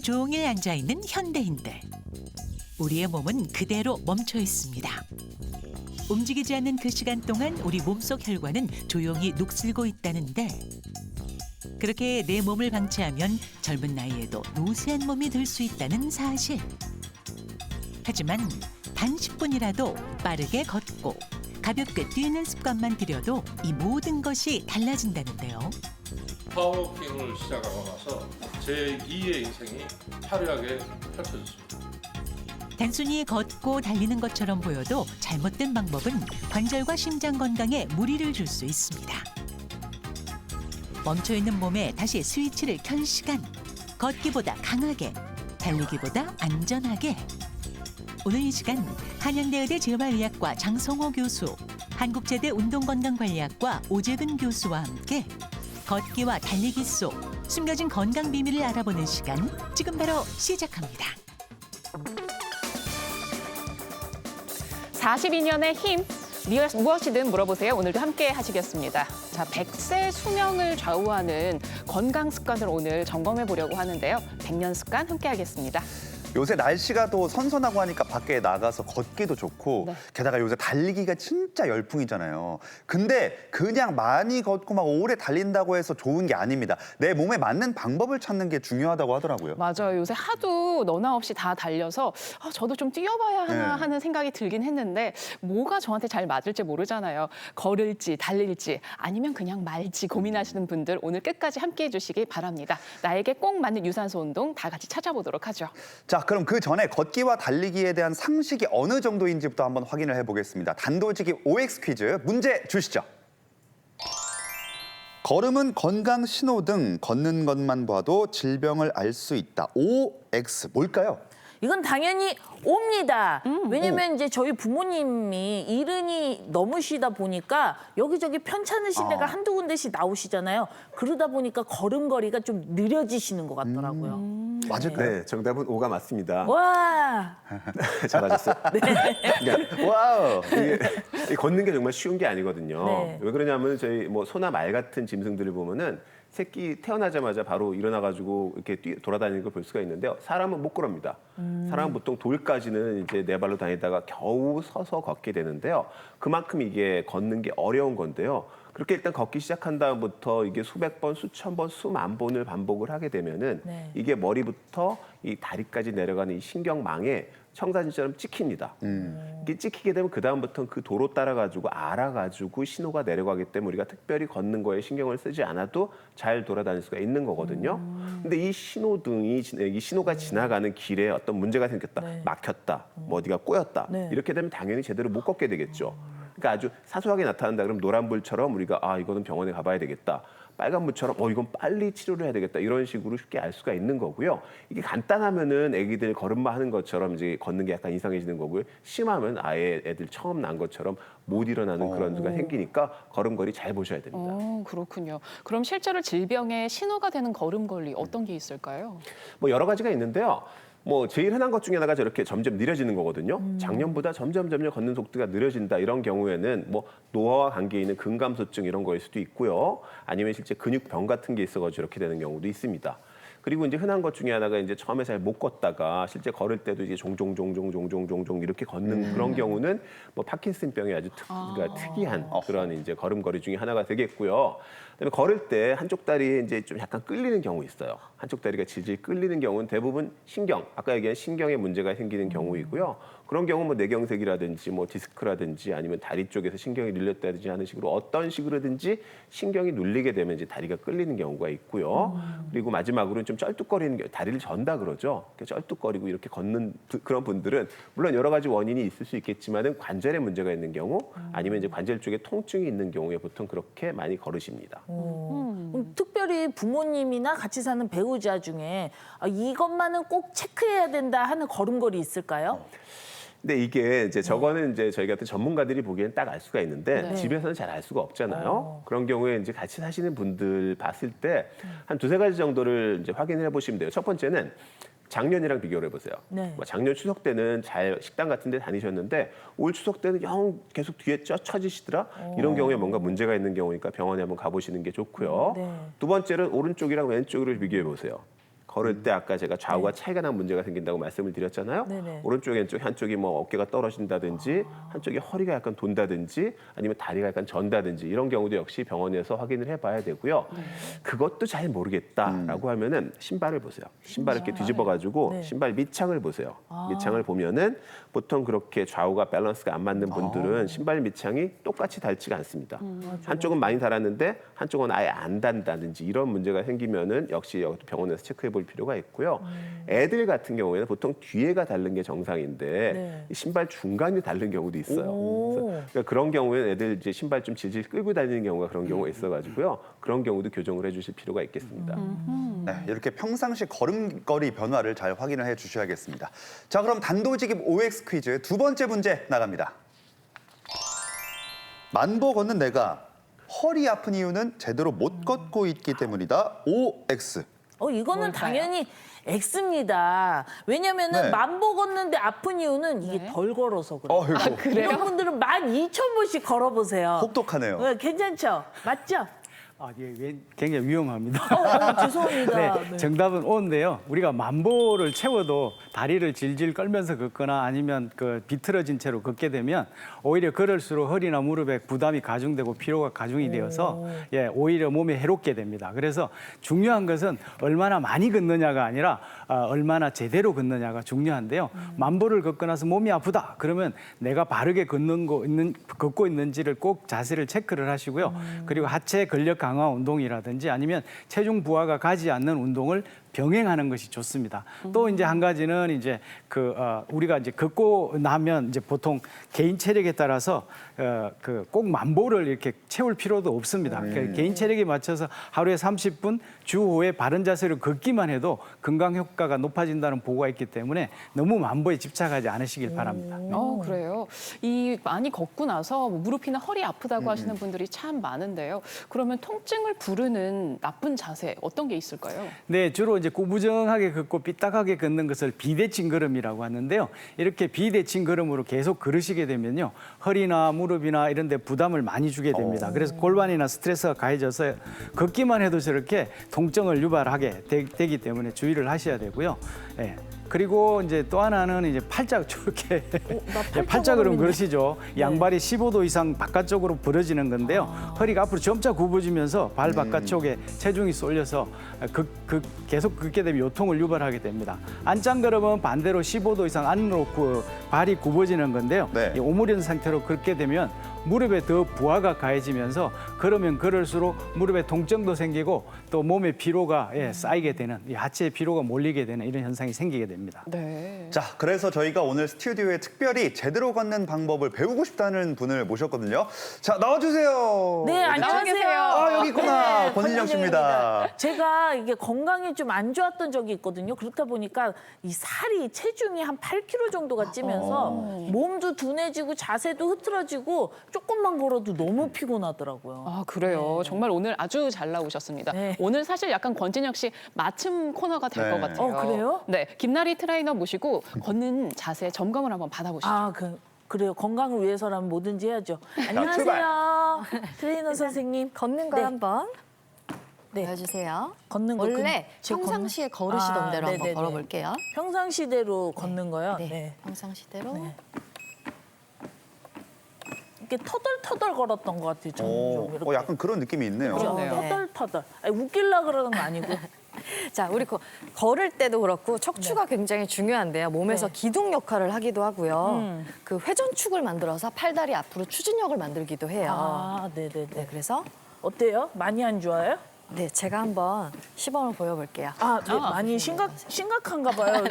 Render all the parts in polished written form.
종일 앉아있는 현대인들. 우리의 몸은 그대로 멈춰 있습니다. 움직이지 않는 그 시간 동안 우리 몸속 혈관은 조용히 녹슬고 있다는데, 그렇게 내 몸을 방치하면 젊은 나이에도 노쇠한 몸이 될 수 있다는 사실. 하지만 단 10분이라도 빠르게 걷고 가볍게 뛰는 습관만 들여도 이 모든 것이 달라진다는데요. 파워워킹을 시작하고 나서 제 2의 인생이 화려하게 펼쳐졌습니다. 단순히 걷고 달리는 것처럼 보여도 잘못된 방법은 관절과 심장 건강에 무리를 줄 수 있습니다. 멈춰있는 몸에 다시 스위치를 켤 시간. 걷기보다 강하게, 달리기보다 안전하게. 오늘 이 시간 한양대의대 재활의학과 장성호 교수, 한국제대 운동건강관리학과 오재근 교수와 함께 걷기와 달리기 속 숨겨진 건강 비밀을 알아보는 시간, 지금 바로 시작합니다. 42년의 힘, 무엇이든 물어보세요. 오늘도 함께 하시겠습니다. 자, 100세 수명을 좌우하는 건강 습관을 오늘 점검해 보려고 하는데요. 100년 습관 함께 하겠습니다. 요새 날씨가 또 선선하고 하니까 밖에 나가서 걷기도 좋고 네. 게다가 요새 달리기가 진짜 열풍이잖아요. 근데 그냥 많이 걷고 막 오래 달린다고 해서 좋은 게 아닙니다. 내 몸에 맞는 방법을 찾는 게 중요하다고 하더라고요. 맞아요. 요새 하도 너나 없이 다 달려서 저도 좀 뛰어봐야 하나 네. 하는 생각이 들긴 했는데 뭐가 저한테 잘 맞을지 모르잖아요. 걸을지 달릴지 아니면 그냥 말지 고민하시는 분들 오늘 끝까지 함께해 주시기 바랍니다. 나에게 꼭 맞는 유산소 운동 다 같이 찾아보도록 하죠. 자, 그럼 그 전에 걷기와 달리기에 대한 상식이 어느 정도인지부터 한번 확인을 해보겠습니다. 단도직입 OX 퀴즈 문제 주시죠. 걸음은 건강 신호등, 걷는 것만 봐도 질병을 알 수 있다. OX 뭘까요? 이건 당연히 옵니다. 왜냐면 이제 저희 부모님이 이른이 넘으시다 보니까 여기저기 편찮으신 데가 한두 군데씩 나오시잖아요. 그러다 보니까 걸음걸이가 좀 느려지시는 것 같더라고요. 맞을까요? 네, 정답은 O가 맞습니다. 와, 잘하셨어요. 그러니까 와우. 이게 걷는 게 정말 쉬운 게 아니거든요. 네. 왜 그러냐면 저희 뭐 소나 말 같은 짐승들을 보면은 새끼 태어나자마자 바로 일어나가지고 이렇게 돌아다니는 걸 볼 수가 있는데요. 사람은 못 걸습니다. 사람은 보통 돌까지는 이제 네 발로 다니다가 겨우 서서 걷게 되는데요. 그만큼 이게 걷는 게 어려운 건데요. 그렇게 일단 걷기 시작한 다음부터 이게 수백 번, 수천 번, 수만 번을 반복을 하게 되면은 네. 이게 머리부터 이 다리까지 내려가는 이 신경망에 청사진처럼 찍힙니다. 이게 찍히게 되면 그 다음부터는 그 도로 따라가지고 알아가지고 신호가 내려가기 때문에 우리가 특별히 걷는 거에 신경을 쓰지 않아도 잘 돌아다닐 수가 있는 거거든요. 근데 이 신호등이 이 신호가 지나가는 길에 어떤 문제가 생겼다, 네. 막혔다, 뭐 어디가 꼬였다 네. 이렇게 되면 당연히 제대로 못 걷게 되겠죠. 그러니까 아주 사소하게 나타난다 그러면 노란불처럼 우리가 이거는 병원에 가봐야 되겠다. 빨간불처럼 이건 빨리 치료를 해야 되겠다. 이런 식으로 쉽게 알 수가 있는 거고요. 이게 간단하면은 애기들 걸음마 하는 것처럼 이제 걷는 게 약간 이상해지는 거고요. 심하면 아예 애들 처음 난 것처럼 못 일어나는 그런 수가 생기니까 걸음걸이 잘 보셔야 됩니다. 그렇군요. 그럼 실제로 질병의 신호가 되는 걸음걸이 어떤 게 있을까요? 뭐 여러 가지가 있는데요. 뭐 제일 흔한 것 중에 하나가 저렇게 점점 느려지는 거거든요. 작년보다 점점 걷는 속도가 느려진다 이런 경우에는 뭐 노화와 관계 있는 근감소증 이런 거일 수도 있고요. 아니면 실제 근육병 같은 게 있어가지고 이렇게 되는 경우도 있습니다. 그리고 이제 흔한 것 중에 하나가 이제 처음에 잘 못 걷다가 실제 걸을 때도 이제 종종 이렇게 걷는 그런 경우는 뭐 파킨슨병이 아주 그러니까 특이한 그런 이제 걸음걸이 중에 하나가 되겠고요. 그다음에 걸을 때 한쪽 다리에 이제 좀 약간 끌리는 경우 있어요. 한쪽 다리가 질질 끌리는 경우는 대부분 아까 얘기한 신경에 문제가 생기는 경우이고요. 그런 경우 뭐 뇌경색이라든지 뭐 디스크라든지 아니면 다리 쪽에서 신경이 눌렸다든지 하는 식으로 어떤 식으로든지 신경이 눌리게 되면 이제 다리가 끌리는 경우가 있고요. 그리고 마지막으로는 좀 쩔뚝거리는 다리를 전다 그러죠. 쩔뚝거리고 이렇게 걷는 그런 분들은 물론 여러 가지 원인이 있을 수 있겠지만은 관절에 문제가 있는 경우 아니면 이제 관절 쪽에 통증이 있는 경우에 보통 그렇게 많이 걸으십니다. 그럼 특별히 부모님이나 같이 사는 배우자 중에 이것만은 꼭 체크해야 된다 하는 걸음걸이 있을까요? 근데 이게 이제 저거는 이제 저희 같은 전문가들이 보기엔 딱 알 수가 있는데 네. 집에서는 잘 알 수가 없잖아요. 그런 경우에 이제 같이 사시는 분들 봤을 때 한 두세 가지 정도를 이제 확인을 해보시면 돼요. 첫 번째는 작년이랑 비교를 해보세요. 네. 뭐 작년 추석 때는 잘 식당 같은 데 다니셨는데 올 추석 때는 영 계속 뒤에 처지시더라. 이런 경우에 뭔가 문제가 있는 경우니까 병원에 한번 가보시는 게 좋고요. 네. 두 번째는 오른쪽이랑 왼쪽을 비교해 보세요. 걸을 때 아까 제가 좌우가 차이가 나는 문제가 생긴다고 말씀을 드렸잖아요. 네네. 오른쪽 왼쪽 한쪽이 뭐 어깨가 떨어진다든지 한쪽이 허리가 약간 돈다든지 아니면 다리가 약간 전다든지 이런 경우도 역시 병원에서 확인을 해봐야 되고요. 그것도 잘 모르겠다라고 하면은 신발을 보세요. 신발 이렇게 뒤집어가지고 네. 신발 밑창을 보세요. 밑창을 보면은 보통 그렇게 좌우가 밸런스가 안 맞는 분들은 신발 밑창이 똑같이 닳지가 않습니다. 한쪽은 많이 닳았는데 한쪽은 아예 안 닳다든지 이런 문제가 생기면은 역시 병원에서 체크해 볼 필요가 있고요. 애들 같은 경우에는 보통 뒤에가 닳는 게 정상인데 네. 이 신발 중간이 닳는 경우도 있어요. 오. 그러니까 그런 경우에는 애들 이제 신발 좀 질질 끌고 다니는 경우가 그런 경우가 있어가지고요. 그런 경우도 교정을 해주실 필요가 있겠습니다. 네, 이렇게 평상시 걸음걸이 변화를 잘 확인을 해 주셔야겠습니다. 자, 그럼 단도직입 OX 퀴즈 두 번째 문제 나갑니다. 만보 걷는 내가 허리 아픈 이유는 제대로 못 걷고 있기 때문이다. OX. 이거는 뭘까요? 당연히 X입니다. 왜냐면은 네. 만보 걷는데 아픈 이유는 이게 네. 덜 걸어서 그래요. 어이구, 이런 분들은 12,000보씩 걸어보세요. 혹독하네요. 네, 괜찮죠? 맞죠? 굉장히 위험합니다. 죄송합니다. 네, 정답은 O인데요. 우리가 만보를 채워도 다리를 질질 끌면서 걷거나 아니면 그 비틀어진 채로 걷게 되면 오히려 걸을수록 허리나 무릎에 부담이 가중되고 피로가 가중이 되어서 오히려 몸에 해롭게 됩니다. 그래서 중요한 것은 얼마나 많이 걷느냐가 아니라 얼마나 제대로 걷느냐가 중요한데요. 만보를 걷고 나서 몸이 아프다. 그러면 내가 바르게 걷고 있는지를 꼭 자세를 체크를 하시고요. 그리고 하체 근력 강화 운동이라든지 아니면 체중 부하가 가지 않는 운동을 병행하는 것이 좋습니다. 또 이제 한 가지는 이제 우리가 이제 걷고 나면 이제 보통 개인 체력에 따라서 꼭 만보를 이렇게 채울 필요도 없습니다. 그러니까 개인 체력에 맞춰서 하루에 30분 주후에 바른 자세로 걷기만 해도 건강 효과가 높아진다는 보고가 있기 때문에 너무 만보에 집착하지 않으시길 바랍니다. 그래요. 이 많이 걷고 나서 뭐 무릎이나 허리 아프다고 하시는 분들이 참 많은데요. 그러면 통증을 부르는 나쁜 자세 어떤 게 있을까요? 네, 주로 이제 구부정하게 걷고 삐딱하게 걷는 것을 비대칭 걸음이라고 하는데요. 이렇게 비대칭 걸음으로 계속 걸으시게 되면요. 허리나 무릎이나 이런 데 부담을 많이 주게 됩니다. 그래서 골반이나 스트레스가 가해져서 걷기만 해도 저렇게 통증을 유발하게 되기 때문에 주의를 하셔야 되고요. 예. 그리고 이제 또 하나는 이제 팔자 저렇게 팔자 걸음 걸으시죠. 양발이 15도 이상 바깥쪽으로 부러지는 건데요. 허리가 앞으로 점차 굽어지면서 발 바깥쪽에 체중이 쏠려서 계속 걷게 되면 요통을 유발하게 됩니다. 안짱 걸음은 반대로 15도 이상 안으로 발이 굽어지는 건데요. 네. 이 오므린 상태로 걷게 되면 무릎에 더 부하가 가해지면서 걸으면 걸을수록 무릎에 통증도 생기고 또 몸의 피로가 쌓이게 되는 이 하체의 피로가 몰리게 되는 이런 현상이 생기게 됩니다. 네. 자, 그래서 저희가 오늘 스튜디오에 특별히 제대로 걷는 방법을 배우고 싶다는 분을 모셨거든요. 자, 나와주세요. 네, 안녕하세요. 아, 여기 있구나. 권인정 씨입니다. 제가 이게 건강이 좀 안 좋았던 적이 있거든요. 그렇다 보니까 이 살이 체중이 한 8kg 정도가 찌면서 몸도 둔해지고 자세도 흐트러지고 조금만 걸어도 너무 피곤하더라고요. 아, 그래요. 정말 오늘 아주 잘 나오셨습니다. 네. 오늘 사실 약간 권진혁 씨 맞춤 코너가 될 네. 것 같아요. 그래요? 네, 김나리 트레이너 모시고 걷는 자세 점검을 한번 받아보시죠. 그래요. 건강을 위해서라면 뭐든지 해야죠. 안녕하세요. 트레이너 선생님. 걷는 거 네. 한번 네. 보여주세요. 걷는 거 원래 제 평상시에 걸으시던 대로 네네네. 한번 걸어볼게요. 평상시대로 걷는 거요? 네, 평상시대로. 네. 이렇게 터덜터덜 걸었던 것 같아요. 저는 좀 이렇게. 약간 그런 느낌이 있네요. 그죠? 네. 터덜터덜. 아니, 웃길라 그러는 거 아니고. 자, 우리 걸을 때도 그렇고 척추가 굉장히 중요한데요. 몸에서 네. 기둥 역할을 하기도 하고요. 그 회전축을 만들어서 팔다리 앞으로 추진력을 만들기도 해요. 네네네. 네, 그래서 어때요? 많이 안 좋아요? 네, 제가 한번 시범을 보여볼게요. 네, 많이 심각한가 봐요.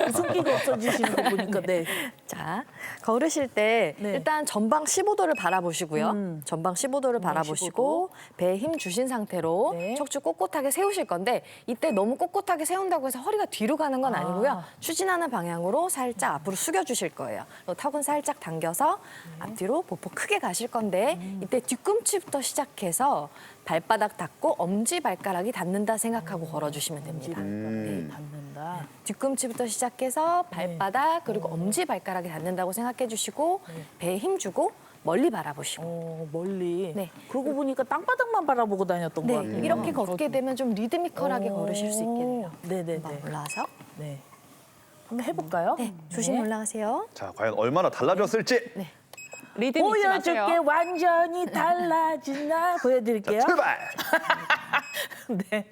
웃음기가 없어지시는 거 보니까. 네. 자, 걸으실 때 네. 일단 전방 15도를 바라보시고요. 전방 15도를 바라보시고 배에 힘 주신 상태로 네. 척추 꼿꼿하게 세우실 건데 이때 너무 꼿꼿하게 세운다고 해서 허리가 뒤로 가는 건 아니고요. 추진하는 방향으로 살짝 앞으로 숙여주실 거예요. 또 턱은 살짝 당겨서 앞뒤로 보폭 크게 가실 건데 이때 뒤꿈치부터 시작해서 발바닥 닿고 엄지발가락이 닿는다 생각하고 걸어주시면 됩니다. 네, 닿는다. 뒤꿈치부터 시작해서 발바닥 그리고 엄지발가락이 닿는다고 생각해 주시고 배에 힘 주고 멀리 바라보시고. 멀리. 네. 그러고 보니까 땅바닥만 바라보고 다녔던 것 네, 같아요. 이렇게 걷게 되면 좀 리드미컬하게 걸으실 수 있게 돼요. 네네네. 한번 올라와서. 네. 한번 해볼까요? 네, 조심히 올라가세요. 자, 과연 얼마나 달라졌을지. 리듬 잊지 보여줄게 마세요. 완전히 달라진 나 보여드릴게요. 출발! 네.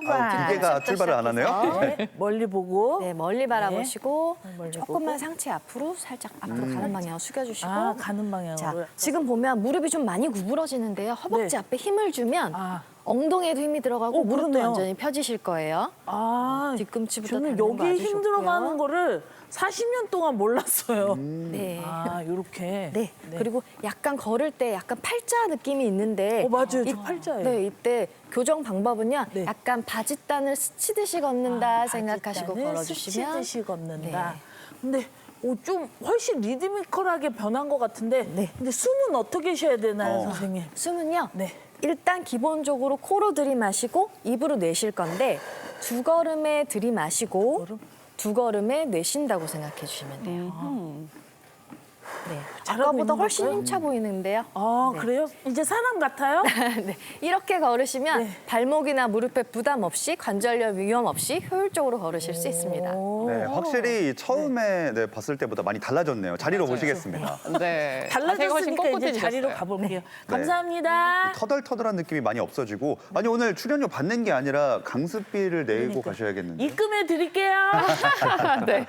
아, 기계가 출발을 안 하네요. 네. 멀리 보고. 네, 멀리 바라보시고 멀리 조금만 보고. 상체 앞으로 살짝 앞으로 가는 방향으로 숙여주시고. 아, 가는 방향으로. 자, 지금 보면 무릎이 좀 많이 구부러지는데요. 허벅지 네. 앞에 힘을 주면 아. 엉덩이에도 힘이 들어가고 무릎도 그러네요. 완전히 펴지실 거예요. 아, 뒤꿈치부터 저는 닿는 거 여기에 아주 힘 좋고요. 들어가는 거를 40년 동안 몰랐어요. 네. 아, 요렇게. 네. 그리고 약간 걸을 때 약간 팔자 느낌이 있는데 맞아요. 저 팔자예요. 네, 이때 교정 방법은요. 네. 약간 바짓단을 스치듯이 걷는다 생각하시고 바짓단을 걸어주시면 스치듯이 걷는다. 네. 근데 좀 훨씬 리드미컬하게 변한 것 같은데 네. 근데 숨은 어떻게 쉬어야 되나요, 선생님? 숨은요. 네. 일단 기본적으로 코로 들이마시고 입으로 내쉴 건데 두 걸음에 들이마시고 두 걸음에 내쉰다고 생각해 주시면 돼요. 네. 잘하고 아까보다 있는 훨씬 걸까요? 힘차 보이는데요. 아, 네. 그래요? 이제 사람 같아요? 네. 이렇게 걸으시면 네. 발목이나 무릎에 부담 없이 관절염 위험 없이 효율적으로 걸으실 수 있습니다. 네, 확실히 처음에 네, 봤을 때보다 많이 달라졌네요. 자리로 모시겠습니다. 네. 자세가 훨씬 달라졌으니까 이제 자리로 꼿꼿해지셨어요. 가볼게요. 감사합니다. 터덜터덜한 느낌이 많이 없어지고 아니 오늘 출연료 받는 게 아니라 강습비를 내고 가셔야겠는데. 입금해 드릴게요. 네.